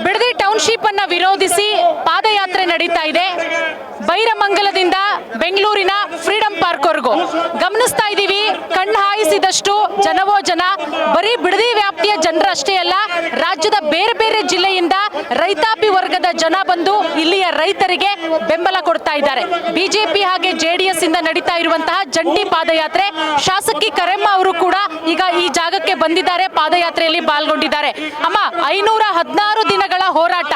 Bidadi township ಅನ್ನ ವಿರೋಧಿಸಿ ಪಾದಯಾತ್ರೆ ನಡೀತಾ ಇದೆ. ಬೈರಮಂಗಲದಿಂದ ಬೆಂಗಳೂರಿನ ಫ್ರೀಡಂ ಪಾರ್ಕ್ ವರೆಗೂ ಗಮನಿಸ್ತಾ ಇದ್ದೀವಿ. ಕಣ್ಣು ಹಾಯಿಸಿದಷ್ಟು ಜನವೋ ಜನ. ಬರೀ ಬಿಡದಿ ವ್ಯಾಪ್ತಿಯ ಜನರಷ್ಟೇ ಅಲ್ಲ, ರಾಜ್ಯದ ಬೇರೆ ಬೇರೆ ಜಿಲ್ಲೆಯಿಂದ ರೈತಾಪಿ ವರ್ಗದ ಜನ ಬಂದು ಇಲ್ಲಿಯ ರೈತರಿಗೆ ಬೆಂಬಲ ಕೊಡ್ತಾ ಇದ್ದಾರೆ. ಬಿಜೆಪಿ ಹಾಗೆ ಜೆಡಿಎಸ್ ಇಂದ ನಡೀತಾ ಇರುವಂತಹ ಜಂಟಿ ಪಾದಯಾತ್ರೆ. ಶಾಸಕಿ ಕರೆಮ್ಮ ಅವರು ಕೂಡ ಈಗ ಈ ಜಾಗಕ್ಕೆ ಬಂದಿದ್ದಾರೆ, ಪಾದಯಾತ್ರೆಯಲ್ಲಿ ಪಾಲ್ಗೊಂಡಿದ್ದಾರೆ. ಅಮ್ಮ, 516 ದಿನಗಳ ಹೋರಾಟ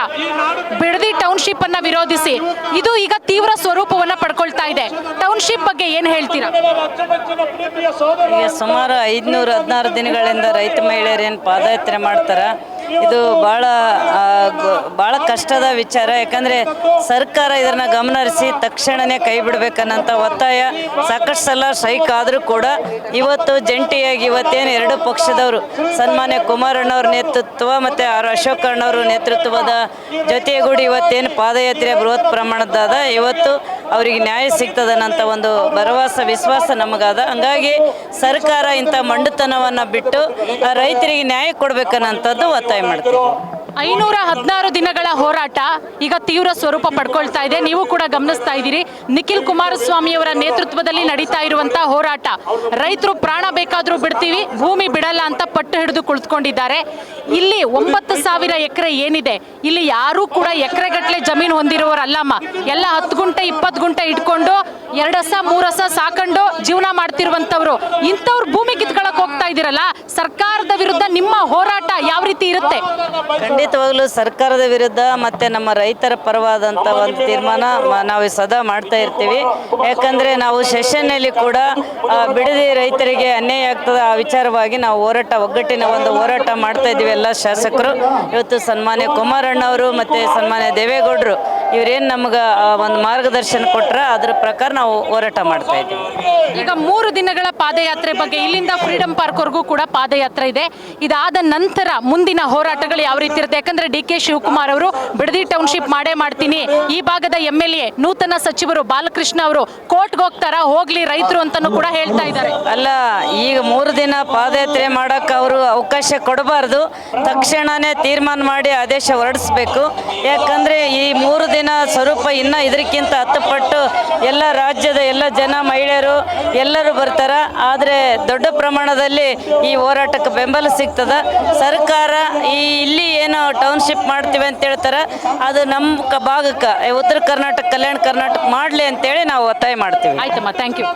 ಬಿಡದಿ ಟೌನ್ಶಿಪ್ ಅನ್ನ ವಿರೋಧಿಸಿ ಇದು ಈಗ ತೀವ್ರ ಸ್ವರೂಪವನ್ನ ಪಡ್ಕೊಳ್ತಾ ಇದೆ. ಟೌನ್ಶಿಪ್ ಬಗ್ಗೆ ಏನ್ ಹೇಳ್ತೀರಾ? ಈಗ ಸುಮಾರು 516 ದಿನಗಳಿಂದ ರೈತ ಮಹಿಳೆಯರೇನು ಪಾದಯಾತ್ರೆ ಮಾಡ್ತಾರ. ಇದು ಭಾಳ ಕಷ್ಟದ ವಿಚಾರ. ಯಾಕಂದರೆ ಸರ್ಕಾರ ಇದನ್ನು ಗಮನಹರಿಸಿ ತಕ್ಷಣವೇ ಕೈ ಬಿಡಬೇಕನ್ನಂಥ ಒತ್ತಾಯ ಸಾಕಷ್ಟು ಸಲ ಸ್ಟ್ರೈಕ್ ಆದರೂ ಕೂಡ ಇವತ್ತು ಜಂಟಿಯಾಗಿ ಇವತ್ತೇನು ಎರಡು ಪಕ್ಷದವರು ಸನ್ಮಾನ್ಯ ಕುಮಾರಣ್ಣವ್ರ ನೇತೃತ್ವ ಮತ್ತು ಅಶೋಕ್ ಅಣ್ಣವ್ರ ನೇತೃತ್ವದ ಜೊತೆಗೂಡಿ ಇವತ್ತೇನು ಪಾದಯಾತ್ರೆ ಬೃಹತ್ ಪ್ರಮಾಣದಾದ ಇವತ್ತು ಅವರಿಗೆ ನ್ಯಾಯ ಸಿಗ್ತದನ್ನಂಥ ಒಂದು ಭರವಸೆ ವಿಶ್ವಾಸ ನಮಗಾದ. ಹಂಗಾಗಿ ಸರ್ಕಾರ ಇಂಥ ಮಂಡುತನವನ್ನು ಬಿಟ್ಟು ರೈತರಿಗೆ ನ್ಯಾಯ ಕೊಡಬೇಕನ್ನಂಥದ್ದು ಒತ್ತಾಯ ಮಾಡ್ತೀವಿ. 516 ದಿನಗಳ ಹೋರಾಟ ಈಗ ತೀವ್ರ ಸ್ವರೂಪ ಪಡ್ಕೊಳ್ತಾ ಇದೆ. ನೀವು ಕೂಡ ಗಮನಿಸ್ತಾ ಇದ್ದೀರಿ. ನಿಖಿಲ್ ಕುಮಾರಸ್ವಾಮಿ ಅವರ ನೇತೃತ್ವದಲ್ಲಿ ನಡೀತಾ ಇರುವಂತಹ ಹೋರಾಟ. ರೈತರು ಪ್ರಾಣ ಬೇಕಾದ್ರೂ ಬಿಡ್ತೀವಿ, ಭೂಮಿ ಬಿಡಲ್ಲ ಅಂತ ಪಟ್ಟು ಹಿಡಿದು ಕುಳಿತುಕೊಂಡಿದ್ದಾರೆ. ಇಲ್ಲಿ 9,000 ಎಕರೆ ಏನಿದೆ, ಇಲ್ಲಿ ಯಾರೂ ಕೂಡ ಎಕರೆಗಟ್ಟಲೆ ಜಮೀನು ಹೊಂದಿರುವವರಲ್ಲಮ್ಮ. ಎಲ್ಲ 10 ಗುಂಟೆ 20 ಗುಂಟೆ ಇಟ್ಕೊಂಡು 2 ಹಸ 3 ಹಸ ಸಾಕೊಂಡು ಜೀವನ ಮಾಡ್ತಿರುವಂತವ್ರು. ಇಂಥವ್ರು ಭೂಮಿ ಕಿತ್ಕೊಳಕ್ ಹೋಗ್ತಾ ಇದ್ದೀರಲ್ಲ, ಸರ್ಕಾರದ ವಿರುದ್ಧ ನಿಮ್ಮ ಹೋರಾಟ ಯಾವ ರೀತಿ ಇರುತ್ತೆ? ಖಂಡಿತವಾಗ್ಲೂ ಸರ್ಕಾರದ ವಿರುದ್ಧ ಮತ್ತು ನಮ್ಮ ರೈತರ ಪರವಾದಂಥ ಒಂದು ತೀರ್ಮಾನ ನಾವು ಸದಾ ಮಾಡ್ತಾ ಇರ್ತೀವಿ. ಯಾಕಂದರೆ ನಾವು ಸೆಷನ್ನಲ್ಲಿ ಕೂಡ ಬಿಡದಿ ರೈತರಿಗೆ ಅನ್ಯಾಯ ಆಗ್ತದೆ ಆ ವಿಚಾರವಾಗಿ ನಾವು ಒಗ್ಗಟ್ಟಿನ ಒಂದು ಹೋರಾಟ ಮಾಡ್ತಾ ಇದ್ದೀವಿ. ಎಲ್ಲ ಶಾಸಕರು ಇವತ್ತು ಸನ್ಮಾನ್ಯ ಕುಮಾರಣ್ಣವರು ಮತ್ತು ಸನ್ಮಾನ್ಯ ದೇವೇಗೌಡರು ಇವರೇನು ನಮ್ಗೆ ಒಂದು ಮಾರ್ಗದರ್ಶನ ಕೊಟ್ಟರೆ ಅದರ ಪ್ರಕಾರ ನಾವು ಹೋರಾಟ ಮಾಡ್ತಾ ಇದ್ದೀವಿ. ಈಗ 3 ದಿನಗಳ ಪಾದಯಾತ್ರೆ ಬಗ್ಗೆ ಇಲ್ಲಿಂದ ಫ್ರೀಡಂ ಪಾರ್ಕ್ವರೆಗೂ ಕೂಡ ಪಾದಯಾತ್ರೆ ಇದೆ. ಇದಾದ ನಂತರ ಮುಂದಿನ ಹೋರಾಟಗಳು ಯಾವ ರೀತಿ ಇರುತ್ತೆ? ಯಾಕಂದ್ರೆ ಡಿ.ಕೆ. ಶಿವಕುಮಾರ್ ಅವರು ಬಿಡದಿ ಟೌನ್ಶಿಪ್ ಮಾಡೇ ಮಾಡ್ತೀನಿ, ಈ ಭಾಗದ MLA ನೂತನ ಸಚಿವರು ಬಾಲಕೃಷ್ಣ ಅವರು ಕೋರ್ಟ್ಗೆ ಹೋಗ್ಲಿ ರೈತರು ಅಂತಾನು ಕೂಡ ಹೇಳ್ತಾ ಇದ್ದಾರೆ. ಅಲ್ಲ, ಈಗ 3 ದಿನ ಪಾದಯಾತ್ರೆ ಮಾಡಕ್ಕೆ ಅವರು ಅವಕಾಶ ಕೊಡಬಾರ್ದು, ತಕ್ಷಣನೇ ತೀರ್ಮಾನ ಮಾಡಿ ಆದೇಶ ಹೊರಡಿಸ್ಬೇಕು. ಯಾಕಂದರೆ ಈ 3 ದಿನ ಸ್ವರೂಪ ಇನ್ನು ಇದಕ್ಕಿಂತ 10 ಪಟ್ಟು ಎಲ್ಲ ರಾಜ್ಯದ ಎಲ್ಲ ಜನ ಮಹಿಳೆಯರು ಎಲ್ಲರೂ ಬರ್ತಾರೆ. ಆದರೆ ದೊಡ್ಡ ಪ್ರಮಾಣದಲ್ಲಿ ಈ ಹೋರಾಟಕ್ಕೆ ಬೆಂಬಲ ಸಿಗ್ತದೆ. ಸರ್ಕಾರ ಇಲ್ಲಿ ಏನು ಟೌನ್ಶಿಪ್ ಮಾಡ್ತೀವಿ ಅಂತ ಹೇಳ್ತಾರೆ, ಅದು ನಮ್ಮ ಭಾಗಕ್ಕೆ ಉತ್ತರ ಕರ್ನಾಟಕ ಕಲ್ಯಾಣ ಕರ್ನಾಟಕ ಮಾಡಲಿ ಅಂತೇಳಿ ನಾವು ಒತ್ತಾಯ ಮಾಡ್ತೀವಿ. ಆಯ್ತಮ್ಮ, ಥ್ಯಾಂಕ್ ಯು.